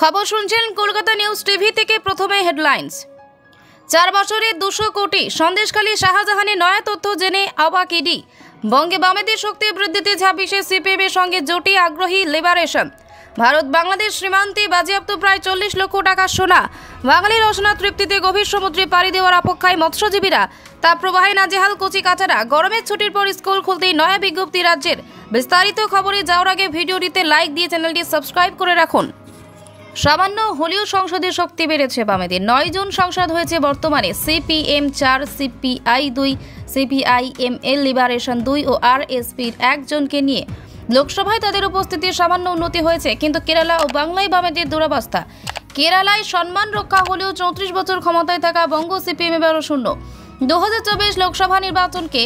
খবর শুনছেন Kolkata news TV থেকে। প্রথমে হেডলাইন্স। 4 বছরে 200 কোটি সন্দেশখালী শাহজাহানের নয়া তথ্য জেনে অবাক ইডি। বঙ্গে বামেদের শক্তি বৃদ্ধিতে 26 সিপিএম এর সঙ্গে জোটে আগ্রহী লিবারেশন। ভারত বাংলাদেশ সীমান্তে বাজেয়াপ্ত প্রায় 40 লক্ষ টাকা সোনা। বাঙালির রসনা তৃপ্তিতে গভীর সমুদ্রে পাড়ি দেওয়ার অপেক্ষায় মৎস্যজীবীরা। তাপ প্রবাহে নাজেহাল কচি কাচারা। গরমের ছুটির পর স্কুল খুলতেই নয়া বিজ্ঞপ্তি রাজ্যের। বিস্তারিত খবরে যাওয়ার আগে ভিডিওটিতে লাইক দিয়ে চ্যানেলটি সাবস্ক্রাইব করে রাখুন। সামান্য হলেও সংসদে শক্তি বেড়েছে বামেদের। 9 জন সংসদ হয়েছে বর্তমানে। সিপিএম 4, সিপিআই 2, সিপিআইএমএল লিবারেশন 2 ও আরএসপির 1 জনকে নিয়ে লোকসভায় তাদের উপস্থিতির সামান্য উন্নতি হয়েছে, কিন্তু কেরালা ও বাংলায় বামেদের দুরবস্থা। কেরালায় সম্মান রক্ষা হলেও 34 বছর ক্ষমতায় থাকা বঙ্গ সিপিএম এবারও শূন্য। 2024 লোকসভা নির্বাচনকে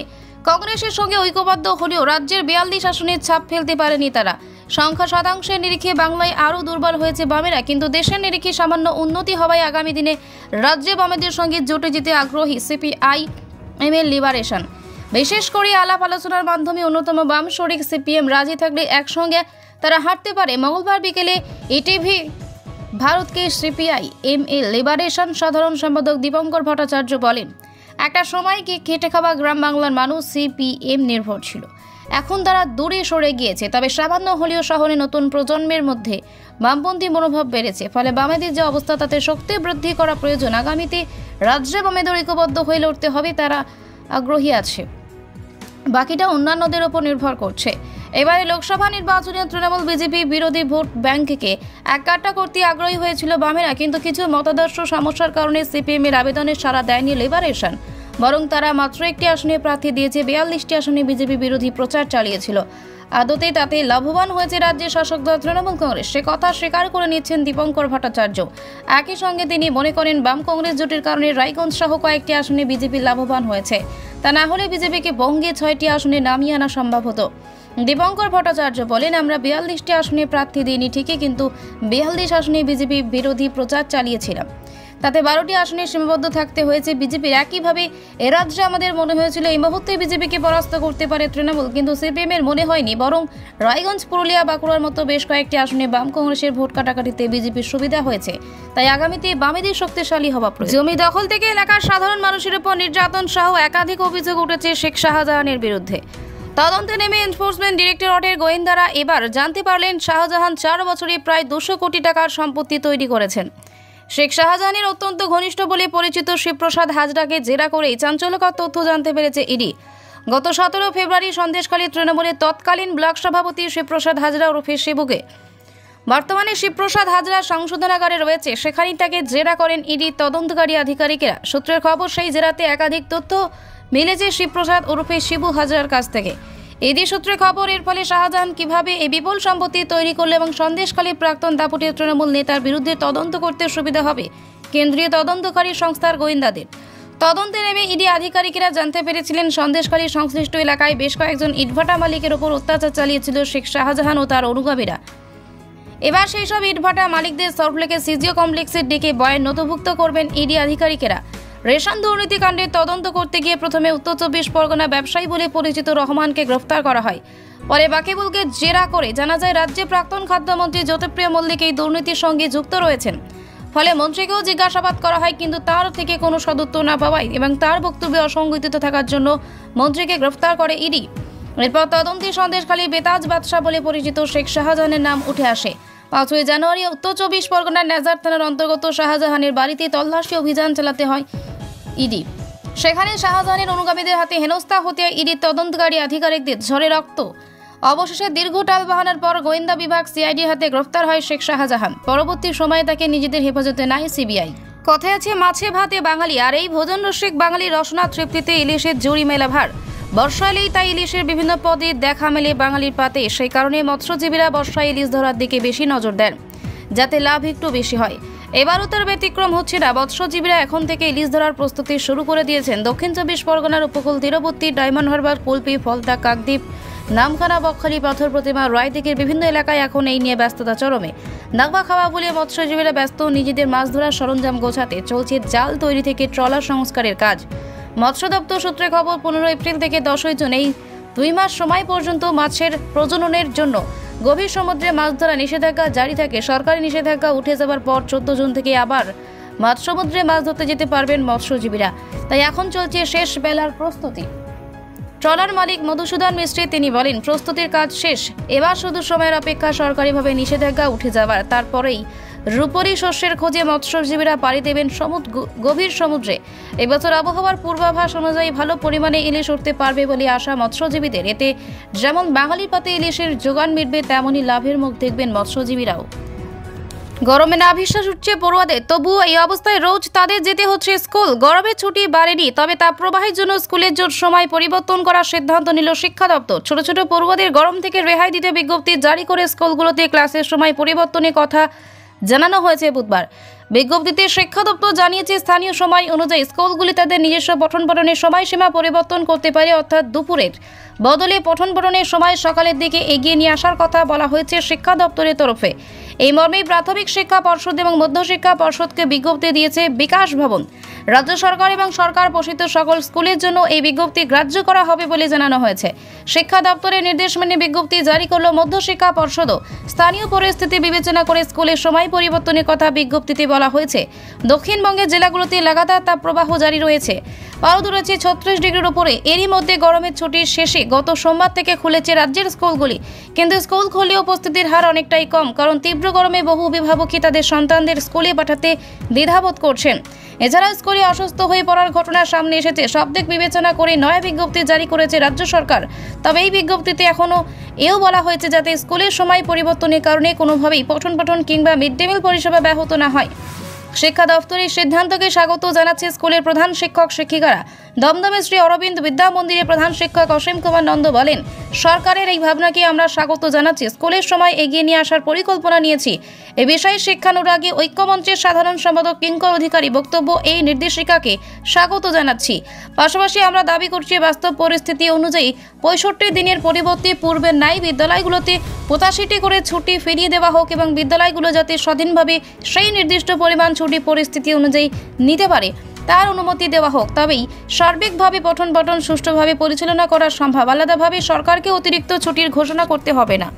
কংগ্রেসের সঙ্গে ঐক্যবদ্ধ হলেও রাজ্যের 42 আসনের ছাপ ফেলতে পারেনি তারা। সংখ্যা শতাংশের নিরিখে বাংলায় আরও দুর্বল হয়েছে বামেরা, কিন্তু দেশের নিরিখে সামান্য উন্নতি হওয়ায় আগামী দিনে রাজ্যে বামেদের সঙ্গে জোটে যেতে আগ্রহী সিপিআইএমএল লিবারেশন। বিশেষ করে আলাপ আলোচনার মাধ্যমে অন্যতম বাম শরিক সিপিএম রাজি থাকলে একসঙ্গে তারা হাঁটতে পারে। মঙ্গলবার বিকেলে ইটিভি ভারতকে সিপিআইএমএল লিবারেশন সাধারণ সম্পাদক দীপঙ্কর ভট্টাচার্য বলেন, একটা সময় কি খেটে খাওয়া গ্রাম বাংলার মানুষ সিপিএম নির্ভর ছিল, এখন তারা দূরে সরে গিয়েছে। তবে সামান্য হলেও শহরে নতুন প্রজন্মের মধ্যে বামপন্থী মনোভাব বেড়েছে। ফলে বামেদের যে অবস্থা তাতে শক্তি বৃদ্ধি করা প্রয়োজন। আগামীতে রাজ্যে বামেদের ঐক্যবদ্ধ হয়ে লড়তে হবে, তারা আগ্রহী আছে, বাকিটা অন্যান্যদের ওপর নির্ভর করছে। এবারে লোকসভা নির্বাচনে তৃণমূল বিজেপি বিরোধী ভোট ব্যাংককে এককাট্টা করতে আগ্রহী হয়েছিল বামেরা, কিন্তু কিছু মতাদর্শ সমস্যার কারণে সিপিএম এর আবেদনে সাড়া দেয়নি লিবারেশন। বরং তারা মাত্র একটি আসনে প্রার্থী দিয়েছে। 42টি আসনে বিজেপি বিরোধী প্রচার চালিয়েছিল। আদতে তাতে লাভবান হয়েছে রাজ্যের শাসক দল তৃণমূল কংগ্রেস, সে কথা স্বীকার করে নিচ্ছেন দীপঙ্কর ভট্টাচার্য। একই সঙ্গে তিনি মনে করেন বাম কংগ্রেস জোটের কারণে রায়গঞ্জ সহ কয়েকটি আসনে বিজেপি লাভবান হয়েছে। তা না হলে বিজেপিকে বঙ্গে 6টি আসনে নামিয়ে আনা সম্ভব হতো। দীপঙ্কর ভট্টাচার্য বলেন, আমরা 42টি আসনে প্রার্থী দিইনি ঠিকই, কিন্তু 42 আসনে বিজেপি বিরোধী প্রচার চালিয়েছিলাম। তাতে 12টি আসনে সীমাবদ্ধ থাকতে হয়েছে বিজেপির। একইভাবে এ রাজ্যে আমাদের মনে হয়েছিল এই মুহূর্তে বিজেপিকে পরাস্ত করতে পারে তৃণমূল, কিন্তু সিপিএম এর মনে হয়নি। বরং রায়গঞ্জ, পুরুলিয়া, বাঁকুড়ার মতো বেশ কয়েকটি আসনে বাম কংগ্রেসের ভোট কাটাকাটিতে বিজেপির সুবিধা হয়েছে। তাই আগামীতে বামেদের শক্তিশালী হওয়া প্রয়োজন। জমি দখল থেকে এলাকার সাধারণ মানুষের উপর নির্যাতন সহ একাধিক অভিযোগ উঠেছে শেখ শাহজাহানের বিরুদ্ধে। তদন্তে নেমে এনফোর্সমেন্ট ডিরেক্টরেটের গোয়েন্দারা এবার জানতে পারলেন শাহজাহান 4 বছরে প্রায় 200 কোটি টাকার সম্পত্তি তৈরি করেছেন। শেখ শাহজাহানের অত্যন্ত ঘনিষ্ঠ বলে পরিচিত শিবপ্রসাদ হাজরাকে জেরা করেই চাঞ্চল্যকর তথ্য জানতে পেরেছে ইডি। গত 17 ফেব্রুয়ারি সন্দেশখালী তৃণমূলের তৎকালীন ব্লক সভাপতি শিবপ্রসাদ হাজরা ওরফে শিবুকে বর্তমানে শিবপ্রসাদ হাজরা সংশোধনাগারে রয়েছে, সেখানেই তাকে জেরা করেন ইডি তদন্তকারী আধিকারিকেরা। সূত্রের খবর, সেই জেরাতে একাধিক তথ্য মিলেছে শিবপ্রসাদ ওরফে শিবু হাজরার কাছ থেকে। ইডি সূত্রে খবর, এর ফলে শাহজাহান কিভাবে এই বিপুল সম্পত্তি তৈরি করলে এবং সন্দেশখালীর প্রাক্তন দাপুটে তৃণমূল নেতার বিরুদ্ধে তদন্ত করতে সুবিধা হবে কেন্দ্রীয় তদন্তকারী সংস্থার গোয়েন্দাদের। তদন্তে নেমে ইডি আধিকারিকেরা জানতে পেরেছিলেন সন্দেশখালী সংশ্লিষ্ট এলাকায় বেশ কয়েকজন ইটভাটা মালিকের ওপর অত্যাচার চালিয়েছিল শেখ শাহজাহান ও তার অনুগামীরা। এবার সেই সব ইটভাটা মালিকদের সল্টলেকের সিজিও কমপ্লেক্সে ডেকে বয়ান নথিভুক্ত করবেন ইডি আধিকারিকেরা। রেশন দুর্নীতিকাণ্ডের তদন্ত করতে গিয়ে প্রথমে উত্তর 24 পরগনা ব্যবসায়ী বলে পরিচিত রহমানকে গ্রেফতার করা হয়। পরে বাকিবুলকে জেরা করে জানা যায় রাজ্যে প্রাক্তন খাদ্যমন্ত্রী জ্যোতিপ্রিয় মল্লিক এই দুর্নীতির সঙ্গে যুক্ত রয়েছেন। ফলে মন্ত্রীকেও জিজ্ঞাসাবাদ করা হয়, কিন্তু তার থেকে কোনো সদুত্তর না পাওয়ায় এবং তার বক্তব্যে অসংগঠিত থাকার জন্য মন্ত্রীকে গ্রেফতার করে ইডি। এরপর তদন্তে সন্দেশখালী বেতাজ বাদশাহ বলে পরিচিত শেখ শাহজাহানের নাম উঠে আসে। 5ই জানুয়ারি উত্তর 24 পরগনার নেজার থানার অন্তর্গত শাহজাহানের বাড়িতে তল্লাশি অভিযান চালাতে হয় ইডি। সেখানে শাহজাহানের অনুগামীদের হাতে হেনস্থা হতে ইডির তদন্তকারী আধিকারিকদের ঝরে রক্ত। অবশেষে দীর্ঘ টালবাহানার পর গোয়েন্দা বিভাগ সিআইডির হাতে গ্রেফতার হয় শেখ শাহজাহান। পরবর্তী সময়ে তাকে নিজেদের হেফাজতে নেয় সিবিআই। কথায় আছে, মাছে ভাতে বাঙালি, আর এই ভোজন রসিক বাঙালির রসনা তৃপ্তিতে ইলিশের জুড়ি মেলা ভার। বর্ষা এলেই তাই ইলিশের বিভিন্ন পদে দেখা মেলে বাঙালির পাতে। সেই কারণে মৎস্যজীবীরা বর্ষায় ইলিশ ধরার দিকে বেশি নজর দেন, যাতে লাভ একটু বেশি হয়। এবারও তার ব্যতিক্রম হচ্ছে না। মৎস্যজীবীরা এখন থেকে ইলিশ ধরার প্রস্তুতি শুরু করে দিয়েছেন। দক্ষিণ 24 পরগনার উপকূল তীরবর্তী ডায়মন্ড হারবার, কুলপি, ফলতা, কাকদ্বীপ, নামখানা, বকখালি, পাথর প্রতিমা, রায়দিঘির বিভিন্ন এলাকায় এখন এই নিয়ে ব্যস্ততা চরমে। দাগবা খাওয়া বলে মৎস্যজীবীরা ব্যস্ত। নিজেদের মাছ ধরার সরঞ্জাম গোছাতে চলছে জাল তৈরি থেকে ট্রলার সংস্কারের কাজ। মৎস্য দপ্তর সূত্রে খবর, 15 এপ্রিল থেকে 10 জুন এই 2 মাস সময় পর্যন্ত মাছের প্রজননের জন্য গভীর সমুদ্রে মাছ ধরা নিষেধাজ্ঞা জারি থাকে। সরকারি নিষেধাজ্ঞা উঠে যাওয়ার পর 14 জুন থেকে আবার মাছ সমুদ্রে মাছ ধরতে যেতে পারবেন মৎস্যজীবীরা। তাই এখন চলছে শেষ বেলার প্রস্তুতি। ট্রলার মালিক মধুসূদন মিস্ত্রি তিনি বলেন, প্রস্তুতির কাজ শেষ, এবার শুধু সময়ের অপেক্ষা সরকারিভাবে নিষেধাজ্ঞা উঠে যাওয়ার। তারপরেই রূপরি শস্যের খোঁজে মৎস্যজীবীরা পাড়ি দেবেন গভীর সমুদ্রে। এবছর আবহাওয়ার পূর্বাভাস অনুযায়ী ভালো পরিমাণে ইলিশ উঠতে পারবে বলে আশা মৎস্যজীবীদের। এতে যেমন বাঙালির পাতে ইলিশের যোগান মিটবে, তেমনই লাভের মুখ দেখবেন মৎস্যজীবীরাও। গরমে না বিশ্বাস উঠছে পড়ুয়াদের, তবুও এই অবস্থায় রোজ তাদের যেতে হচ্ছে স্কুল। গরমের ছুটি বাড়েনি, তবে তাপ প্রবাহের জন্য স্কুলের সময় পরিবর্তন করার সিদ্ধান্ত নিল শিক্ষা দপ্তর। ছোট ছোট পড়ুয়াদের গরম থেকে রেহাই দিতে বিজ্ঞপ্তি জারি করে স্কুলগুলোতে ক্লাসের সময় পরিবর্তনের কথা জানানো হয়েছে বুধবার। বিজ্ঞপ্তিতে শিক্ষা দপ্তর জানিয়েছে, স্থানীয় সময় অনুযায়ী স্কুলগুলি তাদের নিজস্ব পঠন পাঠনের সময়সীমা পরিবর্তন করতে পারে, অর্থাৎ দুপুরের বদলে পঠন পাঠনের সময় সকালের দিকে এগিয়ে নিয়ে আসার কথা বলা হয়েছে শিক্ষা দপ্তরের তরফে। এই মর্মে প্রাথমিক শিক্ষা পর্ষদ এবং মধ্যশিক্ষা পর্ষদকে বিজ্ঞপ্তি দিয়েছে বিকাশ ভবন। রাজ্য সরকার এবং সরকার পোষিত সকল স্কুলের জন্য এই বিজ্ঞপ্তি গ্রাহ্য করা হবে বলে জানানো হয়েছে। শিক্ষা দপ্তরের নির্দেশ মেনে বিজ্ঞপ্তি জারি করল মধ্যশিক্ষা পর্ষদও। স্থানীয় পরিস্থিতি বিবেচনা করে স্কুলের সময় পরিবর্তনের কথা বিজ্ঞপ্তিতে বলা হয়েছে। দক্ষিণবঙ্গের জেলাগুলোতে লাগাতার তাপপ্রবাহ জারি রয়েছে, পারদ রয়েছে 36 ডিগ্রির উপরে। এরই মধ্যে গরমের ছুটির শেষে গত সোমবার থেকে খুলেছে রাজ্যের স্কুলগুলি, কিন্তু স্কুল খুললেও উপস্থিতির হার অনেকটাই কম, কারণ তীব্র গরমে বহু অভিভাবকই তাদের সন্তানদের স্কুলে পাঠাতে দ্বিধাবোধ করছেন। এছাড়া স্কুলে অসুস্থ হয়ে পড়ার ঘটনা সামনে এসেছে। সব দিক বিবেচনা করে নয়া বিজ্ঞপ্তি জারি করেছে রাজ্য সরকার। তবে এই বিজ্ঞপ্তিতে এখনও এও বলা হয়েছে যাতে স্কুলের সময় পরিবর্তনের কারণে কোনোভাবেই পঠন পাঠন কিংবা মিড ডে মিল পরিষেবা ব্যাহত না হয়। শিক্ষা দপ্তরের সিদ্ধান্তকে স্বাগত জানাচ্ছে স্কুলের প্রধান শিক্ষক শিক্ষিকারা। দমদমে শ্রী অরবিন্দ বিদ্যা মন্দিরের প্রধান শিক্ষক অসীম কুমার নন্দ বলেন, সরকারের এই ভাবনাকে আমরা স্বাগত জানাচ্ছি। স্কুলের সময় এগিয়ে নিয়ে আসার পরিকল্পনা নিয়েছি। এ বিষয়ে শিক্ষানুরাগী ঐক্যমঞ্চের সাধারণ সম্পাদক কিঙ্কর অধিকারী বক্তব্য, এই নির্দেশিকাকে স্বাগত জানাচ্ছি। পাশাপাশি আমরা দাবি করছি বাস্তব পরিস্থিতি অনুযায়ী 65 দিনের পরিবর্তে পূর্বের ন্যায় বিদ্যালয়গুলোতে 85টি করে ছুটি ফিরিয়ে দেওয়া হোক এবং বিদ্যালয়গুলো যাতে স্বাধীনভাবে সেই নির্দিষ্ট পরিমাণ ছুটি পরিস্থিতি অনুযায়ী নিতে পারে তার অনুমতি দেওয়া হোক। তবেই সার্বিকভাবে পঠন পাঠন সুষ্ঠুভাবে পরিচালনা করা সম্ভব। আলাদাভাবে সরকারকে অতিরিক্ত ছুটির ঘোষণা করতে হবে না।